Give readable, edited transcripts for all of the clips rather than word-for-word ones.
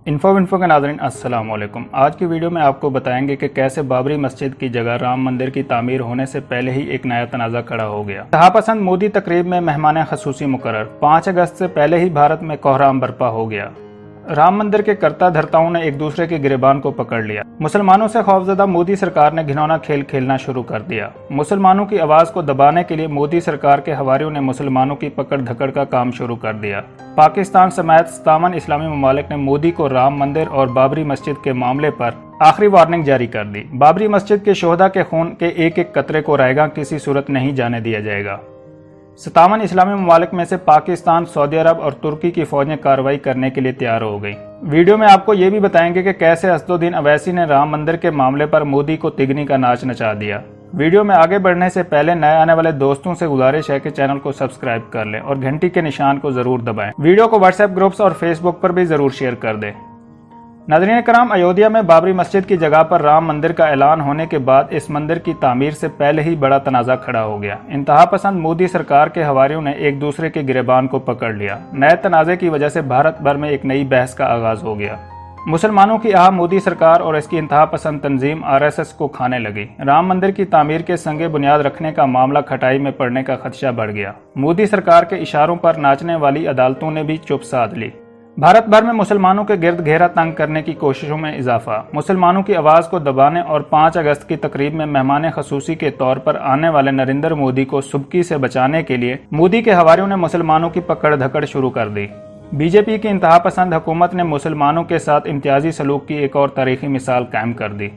Info के नाज़रीन अस्सलाम वालेकुम। आज की वीडियो में आपको बताएंगे कि कैसे बाबरी मस्जिद की जगह राम मंदिर की तामीर होने से पहले ही एक नया तनाज़ा खड़ा हो गया। इंतहापसंद मोदी तकरीब में मेहमान खसूसी मुकर्रर। 5 अगस्त से पहले ही भारत में कोहराम बरपा हो गया। राम मंदिर के कर्ता धर्ताओं ने एक दूसरे के गिरेबान को पकड़ लिया। मुसलमानों से खौफजदा मोदी सरकार ने घिनौना खेल खेलना शुरू कर दिया। मुसलमानों की आवाज़ को दबाने के लिए मोदी सरकार के हवारियों ने मुसलमानों की पकड़ धकड़ का काम शुरू कर दिया। पाकिस्तान समेत 57 इस्लामी ममालिक ने मोदी को राम मंदिर और बाबरी मस्जिद के मामले पर आखिरी वार्निंग जारी कर दी। बाबरी मस्जिद के शोहदा के खून के एक एक कतरे को रहेगा किसी सूरत नहीं जाने दिया जाएगा। 57 इस्लामी ममालिक में से पाकिस्तान, सऊदी अरब और तुर्की की फौजें कार्रवाई करने के लिए तैयार हो गई। वीडियो में आपको ये भी बताएंगे कि कैसे असदुद्दीन अवैसी ने राम मंदिर के मामले पर मोदी को तिगनी का नाच नचा दिया। वीडियो में आगे बढ़ने से पहले नए आने वाले दोस्तों से गुजारिश है कि चैनल को सब्सक्राइब कर लें और घंटी के निशान को जरूर दबाएं। वीडियो को व्हाट्सएप ग्रुप्स और फेसबुक पर भी जरूर शेयर कर दें। नाज़रीन कराम, अयोध्या में बाबरी मस्जिद की जगह पर राम मंदिर का ऐलान होने के बाद इस मंदिर की तामीर से पहले ही बड़ा तनाज़ा खड़ा हो गया। इंतहापसंद मोदी सरकार के हवारियों ने एक दूसरे के गिरेबान को पकड़ लिया। नए तनाज़े की वजह से भारत भर में एक नई बहस का आगाज हो गया। मुसलमानों की आह मोदी सरकार और इसकी इंतहापसंद तंजीम RSS को खाने लगी। राम मंदिर की तामीर के संगे बुनियाद रखने का मामला खटाई में पड़ने का खदशा बढ़ गया। मोदी सरकार के इशारों पर नाचने वाली अदालतों ने भी चुप साध ली। भारत भर में मुसलमानों के गिर्द घेरा तंग करने की कोशिशों में इजाफा। मुसलमानों की आवाज़ को दबाने और 5 अगस्त की तकरीब में मेहमान खसूसी के तौर पर आने वाले नरेंद्र मोदी को सुबकी से बचाने के लिए मोदी के हवारियों ने मुसलमानों की पकड़ धकड़ शुरू कर दी। बीजेपी की इंतहापसंद हुकूमत ने मुसलमानों के साथ इम्तियाजी सलूक की एक और तारीखी मिसाल कायम कर दी।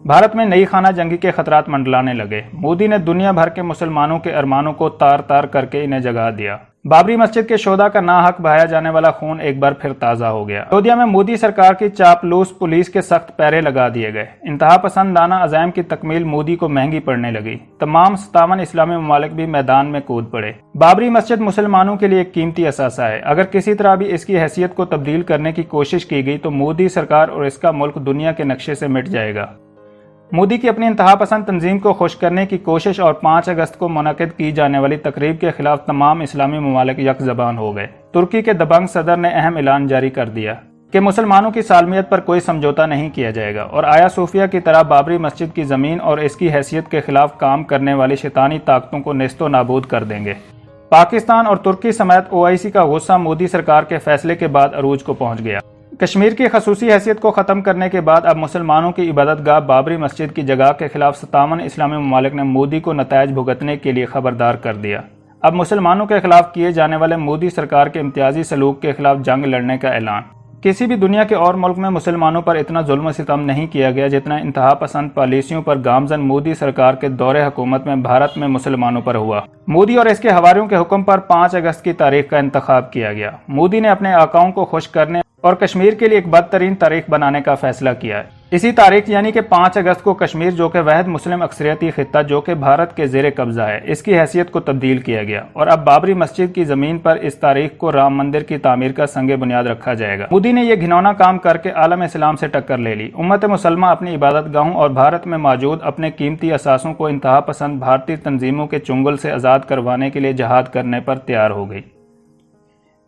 भारत में नई खाना जंगी के खतरात मंडलाने लगे। मोदी ने दुनिया भर के मुसलमानों के अरमानों को तार तार करके इन्हें जगा दिया। बाबरी मस्जिद के शोधा का नाहक बहाया जाने वाला खून एक बार फिर ताज़ा हो गया। अयोध्या में मोदी सरकार की चापलूस पुलिस के सख्त पैरे लगा दिए गए। इंतहापसंदाना अज़ाइम की तकमील मोदी को महंगी पड़ने लगी। तमाम 57 इस्लामी ममालिक भी मैदान में कूद पड़े। बाबरी मस्जिद मुसलमानों के लिए एक कीमती असासा है। अगर किसी तरह भी इसकी हैसियत को तब्दील करने की कोशिश की गई तो मोदी सरकार और इसका मुल्क दुनिया के नक्शे से मिट जाएगा। मोदी की अपनी इंतहापसंद तंजीम को खुश करने की कोशिश और 5 अगस्त को मुनक़िद की जाने वाली तकरीब के खिलाफ तमाम इस्लामी ममालिक यकज़बान हो गए। तुर्की के दबंग सदर ने अहम ऐलान जारी कर दिया कि मुसलमानों की सालमियत पर कोई समझौता नहीं किया जाएगा और आया सूफिया की तरह बाबरी मस्जिद की ज़मीन और इसकी हैसियत के खिलाफ काम करने वाली शैतानी ताकतों को नेस्तो नाबूद कर देंगे। पाकिस्तान और तुर्की समेत OIC का गुस्सा मोदी सरकार के फैसले के बाद अरूज को पहुँच गया। कश्मीर की खसूसी हैसियत को ख़त्म करने के बाद अब मुसलमानों की इबादत गाह बाबरी मस्जिद की जगह के खिलाफ 57 इस्लामी ममालिक ने मोदी को नतायज भुगतने के लिए खबरदार कर दिया। अब मुसलमानों के खिलाफ किए जाने वाले मोदी सरकार के इम्तियाजी सलूक के खिलाफ जंग लड़ने का ऐलान। किसी भी दुनिया के और मुल्क में मुसलमानों पर इतना जुल्म सितम नहीं किया गया जितना इंतहापसंद पॉलिसियों पर गामजन मोदी सरकार के दौरे हुकूमत में भारत में मुसलमानों पर हुआ। मोदी और इसके हवारियों के हुक्म पर 5 अगस्त की तारीख का इंतखाब किया गया। मोदी ने अपने आकाओं को खुश करने और कश्मीर के लिए एक बदतरीन तारीख बनाने का फैसला किया है। इसी तारीख यानी कि 5 अगस्त को कश्मीर, जो कि वहद मुस्लिम अक्सरियती खित्ता जो कि भारत के ज़ेरे कब्जा है, इसकी हैसियत को तब्दील किया गया और अब बाबरी मस्जिद की ज़मीन पर इस तारीख को राम मंदिर की तामीर का संगे बुनियाद रखा जाएगा। मोदी ने यह घिनौना काम करके आलम इस्लाम से टक्कर ले ली। उम्मत मुसलमा अपनी इबादत गाहों और भारत में मौजूद अपने कीमती असासों को इंतहापसंद भारतीय तंजीमों के चुंगल से आज़ाद करवाने के लिए जहाद करने पर तैयार हो गई।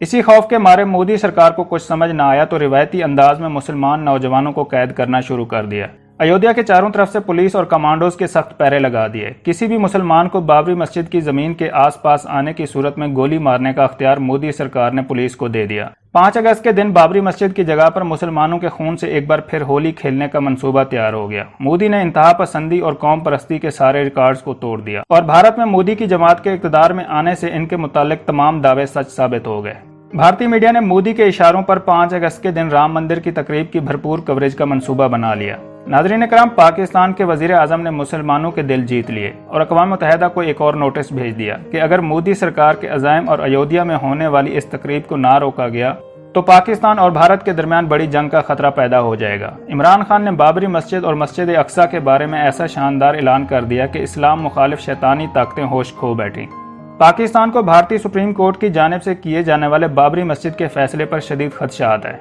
इसी खौफ के मारे मोदी सरकार को कुछ समझ न आया तो रिवायती अंदाज में मुसलमान नौजवानों को कैद करना शुरू कर दिया। अयोध्या के चारों तरफ से पुलिस और कमांडोज के सख्त पैरे लगा दिए। किसी भी मुसलमान को बाबरी मस्जिद की ज़मीन के आसपास आने की सूरत में गोली मारने का अख्तियार मोदी सरकार ने पुलिस को दे दिया। 5 अगस्त के दिन बाबरी मस्जिद की जगह पर मुसलमानों के खून से एक बार फिर होली खेलने का मंसूबा तैयार हो गया। मोदी ने इंतहापसंदी और कौम परस्ती के सारे रिकॉर्ड्स को तोड़ दिया और भारत में मोदी की जमात के इक़्तिदार में आने से इनके मुतालिक तमाम दावे सच साबित हो गए। भारतीय मीडिया ने मोदी के इशारों पर 5 अगस्त के दिन राम मंदिर की तकरीब की भरपूर कवरेज का मंसूबा बना लिया। नाज़रीन कराम, पाकिस्तान के वज़ीर आज़म ने मुसलमानों के दिल जीत लिए और अक़वाम मुत्तहिदा को एक और नोटिस भेज दिया कि अगर मोदी सरकार के अज़ाइम और अयोध्या में होने वाली इस तकरीब को ना रोका गया तो पाकिस्तान और भारत के दरमियान बड़ी जंग का खतरा पैदा हो जाएगा। इमरान खान ने बाबरी मस्जिद और मस्जिद अक्सा के बारे में ऐसा शानदार ऐलान कर दिया कि इस्लाम मुखालिफ शैतानी ताकतें होश खो बैठी। पाकिस्तान को भारतीय सुप्रीम कोर्ट की जानिब से किए जाने वाले बाबरी मस्जिद के फैसले पर शदीद खदशात है।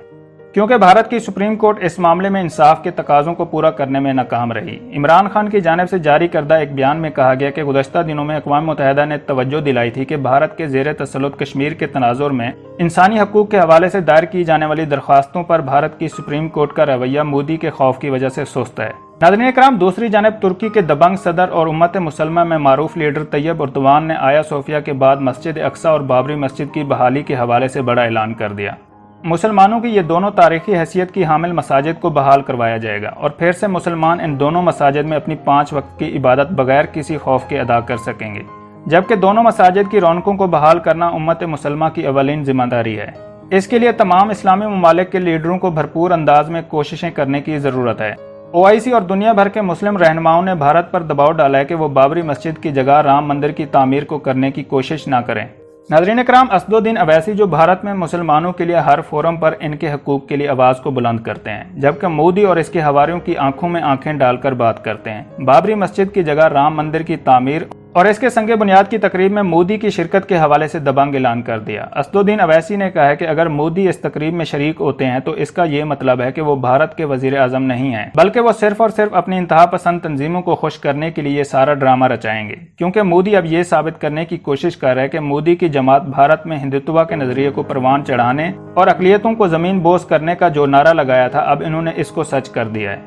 क्योंकि भारत की सुप्रीम कोर्ट इस मामले में इंसाफ के तकाज़ों को पूरा करने में नाकाम रही। इमरान खान की जानिब से जारी करदा एक बयान में कहा गया कि गुज़श्ता दिनों में अक़वाम मुत्तहिदा ने तवज्जो दिलाई थी कि भारत के ज़ेर तसल्लुत कश्मीर के तनाज़ुर में इंसानी हकूक़ के हवाले से दायर की जाने वाली दरख्वास्तों पर भारत की सुप्रीम कोर्ट का रवैया मोदी के खौफ की वजह से सुस्त है। नाज़रीन इकराम, दूसरी जानिब तुर्की के दबंग सदर और उम्मत मुसलमा में मारूफ लीडर तैयब एर्दोगान ने आया सोफिया के बाद मस्जिद अक्सा और बाबरी मस्जिद की बहाली के हवाले से बड़ा ऐलान कर दिया। मुसलमानों की ये दोनों तारीखी हैसियत की हामिल मसाजिद को बहाल करवाया जाएगा और फिर से मुसलमान इन दोनों मसाजिद में अपनी 5 वक्त की इबादत बगैर किसी खौफ के अदा कर सकेंगे, जबकि दोनों मसाजिद की रौनकों को बहाल करना उम्मत मुसलमा की अवलीन जिम्मेदारी है। इसके लिए तमाम इस्लामी ममालिक के लीडरों को भरपूर अंदाज में कोशिशें करने की ज़रूरत है। OIC और दुनिया भर के मुस्लिम रहनुमाओं ने भारत पर दबाव डाला है कि वो बाबरी मस्जिद की जगह राम मंदिर की तामीर को करने की कोशिश ना करें। नाज़रीन इकराम, असदुद्दीन अवैसी जो भारत में मुसलमानों के लिए हर फोरम पर इनके हकूक़ के लिए आवाज़ को बुलंद करते हैं, जबकि मोदी और इसके हवारियों की आंखों में आंखें डालकर बात करते हैं। बाबरी मस्जिद की जगह राम मंदिर की तामीर और इसके संगे बुनियाद की तकरीब में मोदी की शिरकत के हवाले से दबंग ऐलान कर दिया। असदुद्दीन अवैसी ने कहा है कि अगर मोदी इस तकरीब में शरीक होते हैं तो इसका ये मतलब है कि वो भारत के वजीर आजम नहीं हैं, बल्कि वो सिर्फ और सिर्फ अपनी इंतहा पसंद तंजीमों को खुश करने के लिए ये सारा ड्रामा रचाएंगे। क्योंकि मोदी अब ये साबित करने की कोशिश कर रहा है कि मोदी की जमात भारत में हिंदुत्व के नजरिए को परवान चढ़ाने और अकलियतों को जमीन बोस करने का जो नारा लगाया था, अब इन्होंने इसको सच कर दिया है।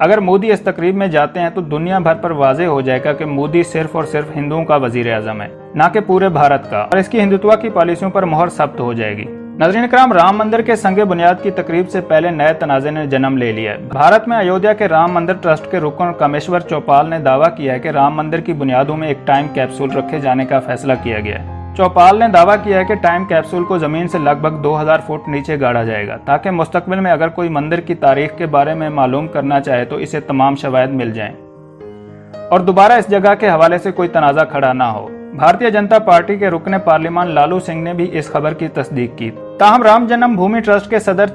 अगर मोदी इस तकरीब में जाते हैं तो दुनिया भर पर वाज़ेह हो जाएगा कि मोदी सिर्फ और सिर्फ हिंदुओं का वजीर आजम है, ना कि पूरे भारत का, और इसकी हिंदुत्व की पॉलिसियों पर मोहर सब्त हो जाएगी। नाज़रीन इकराम, राम मंदिर के संगे बुनियाद की तकरीब से पहले नए तनाज़े ने जन्म ले लिया है। भारत में अयोध्या के राम मंदिर ट्रस्ट के रुकन कामेश्वर चौपाल ने दावा किया है कि राम मंदिर की बुनियादों में एक टाइम कैप्सूल रखे जाने का फैसला किया गया है। चौपाल ने दावा किया है कि टाइम कैप्सूल को जमीन से लगभग 2000 फुट नीचे गाड़ा जाएगा, ताकि मुस्तकबिल में अगर कोई मंदिर की तारीख के बारे में मालूम करना चाहे तो इसे तमाम शवाहिद मिल जाएं और दोबारा इस जगह के हवाले से कोई तनाज़ा खड़ा ना हो। भारतीय जनता पार्टी के रुकने पार्लियामान लालू सिंह ने भी इस खबर की तस्दीक की। ताहम राम जन्म भूमि ट्रस्ट के सदर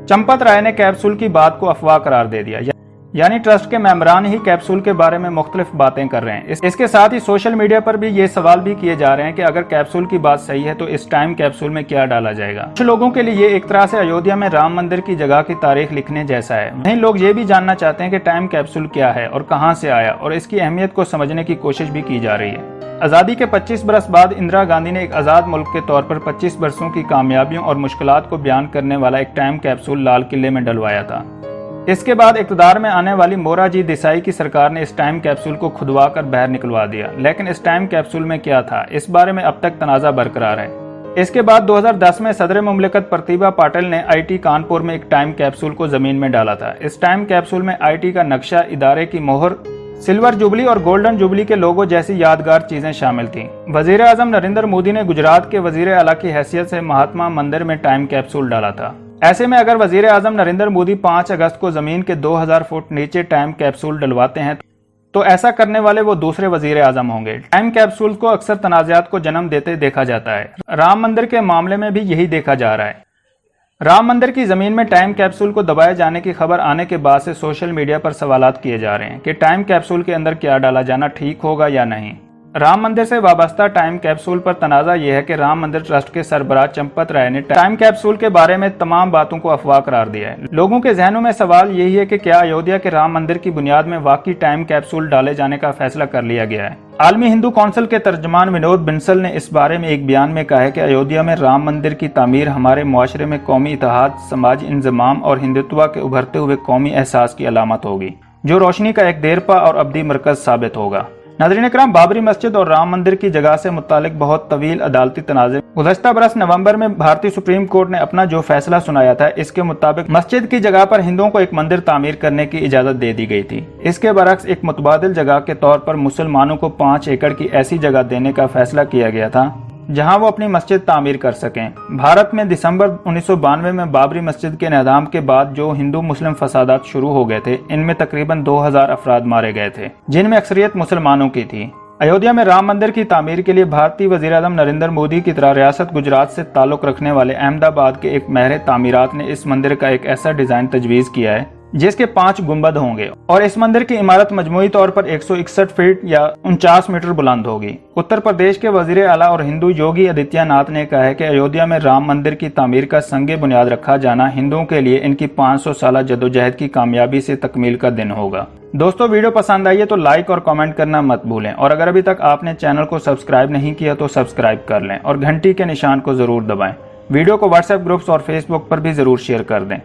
चंपत राय ने कैप्सूल की बात को अफवाह करार दे दिया, यानी ट्रस्ट के मेंबरान ही कैप्सूल के बारे में मुख्तलिफ बातें कर रहे हैं। इसके साथ ही सोशल मीडिया पर भी ये सवाल भी किए जा रहे हैं कि अगर कैप्सूल की बात सही है तो इस टाइम कैप्सूल में क्या डाला जाएगा। कुछ लोगों के लिए ये एक तरह से अयोध्या में राम मंदिर की जगह की तारीख लिखने जैसा है। वहीं लोग ये भी जानना चाहते हैं कि टाइम कैप्सूल क्या है और कहाँ से आया, और इसकी अहमियत को समझने की कोशिश भी की जा रही है। आज़ादी के 25 बरस बाद इंदिरा गांधी ने एक आज़ाद मुल्क के तौर पर 25 बरसों की कामयाबियों और मुश्किलात को बयान करने वाला एक टाइम कैप्सूल लाल किले में डलवाया था। इसके बाद इक़्तिदार में आने वाली मोरारजी देसाई की सरकार ने इस टाइम कैप्सूल को खुदवा कर बाहर निकलवा दिया, लेकिन इस टाइम कैप्सूल में क्या था, इस बारे में अब तक तनाज़ा बरकरार है। इसके बाद 2010 में सदर मुमलिकत प्रतिभा पाटिल ने IIT कानपुर में एक टाइम कैप्सूल को जमीन में डाला था। इस टाइम कैप्सूल में IIT का नक्शा, इदारे की मोहर, सिल्वर जुबली और गोल्डन जुबली के लोगो जैसी यादगार चीजें शामिल थीं। वजीर आजम नरेंद्र मोदी ने गुजरात के वजीर आला की हैसियत से महात्मा मंदिर में टाइम कैप्सूल डाला था। ऐसे में अगर वजीर आजम नरेंद्र मोदी 5 अगस्त को जमीन के 2000 फुट नीचे टाइम कैप्सूल डलवाते हैं तो ऐसा करने वाले वो दूसरे वजीर आजम होंगे। टाइम कैप्सूल को अक्सर तनाज़ात को जन्म देते देखा जाता है। राम मंदिर के मामले में भी यही देखा जा रहा है। राम मंदिर की जमीन में टाइम कैप्सूल को दबाए जाने की खबर आने के बाद से सोशल मीडिया पर सवालात किए जा रहे हैं कि टाइम कैप्सूल के अंदर क्या डाला जाना ठीक होगा या नहीं। राम मंदिर से वाबस्ता टाइम कैप्सूल पर तनाज़ा यह है कि राम मंदिर ट्रस्ट के सरबराह चंपत राय ने टाइम कैप्सूल के बारे में तमाम बातों को अफवाह करार दिया है। लोगों के जहनों में सवाल यही है कि क्या अयोध्या के राम मंदिर की बुनियाद में वाकई टाइम कैप्सूल डाले जाने का फैसला कर लिया गया है। आलमी हिंदू कौंसिल के तर्जमान विनोद बिंसल ने इस बारे में एक बयान में कहा है कि अयोध्या में राम मंदिर की तामीर हमारे मुआशरे में कौमी इत्तेहाद, समाजी इंजमाम और हिंदुत्व के उभरते हुए कौमी एहसास की अलामत होगी, जो रोशनी का एक देरपा और अब्दी मरकज साबित होगा। नाज़रीन इकराम, बाबरी मस्जिद और राम मंदिर की जगह से मुतालिक बहुत तवील अदालती तनाज़े गुज़श्ता बरस नवंबर में भारतीय सुप्रीम कोर्ट ने अपना जो फैसला सुनाया था, इसके मुताबिक मस्जिद की जगह पर हिंदुओं को एक मंदिर तामीर करने की इजाज़त दे दी गई थी। इसके बरक्स एक मुतबादिल जगह के तौर पर मुसलमानों को 5 एकड़ की ऐसी जगह देने का फैसला किया गया था जहां वो अपनी मस्जिद तामीर कर सकें। भारत में दिसंबर 1992 में बाबरी मस्जिद के इंहदाम के बाद जो हिंदू मुस्लिम फसादात शुरू हो गए थे, इनमें तकरीबन 2000 अफराद मारे गए थे, जिनमें अक्सरियत मुसलमानों की थी। अयोध्या में राम मंदिर की तामीर के लिए भारतीय वजीर आज़म नरेंद्र मोदी की तरह रियासत गुजरात से ताल्लुक़ रखने वाले अहमदाबाद के एक माहिर तामीरात ने इस मंदिर का एक ऐसा डिज़ाइन तजवीज़ किया है जिसके 5 गुंबद होंगे और इस मंदिर की इमारत मजमूई तौर पर 161 फीट या 49 मीटर बुलंद होगी। उत्तर प्रदेश के वजीर आला और हिंदू योगी आदित्यनाथ ने कहा है कि अयोध्या में राम मंदिर की तामीर का संगे बुनियाद रखा जाना हिंदुओं के लिए इनकी 500 साल जदोजहद की कामयाबी से तकमील का दिन होगा। दोस्तों, वीडियो पसंद आई है तो लाइक और कमेंट करना मत भूलें और अगर अभी तक आपने चैनल को सब्सक्राइब नहीं किया तो सब्सक्राइब कर लें और घंटी के निशान को जरूर दबाएं। वीडियो को व्हाट्सएप ग्रुप्स और फेसबुक पर भी जरूर शेयर कर दें।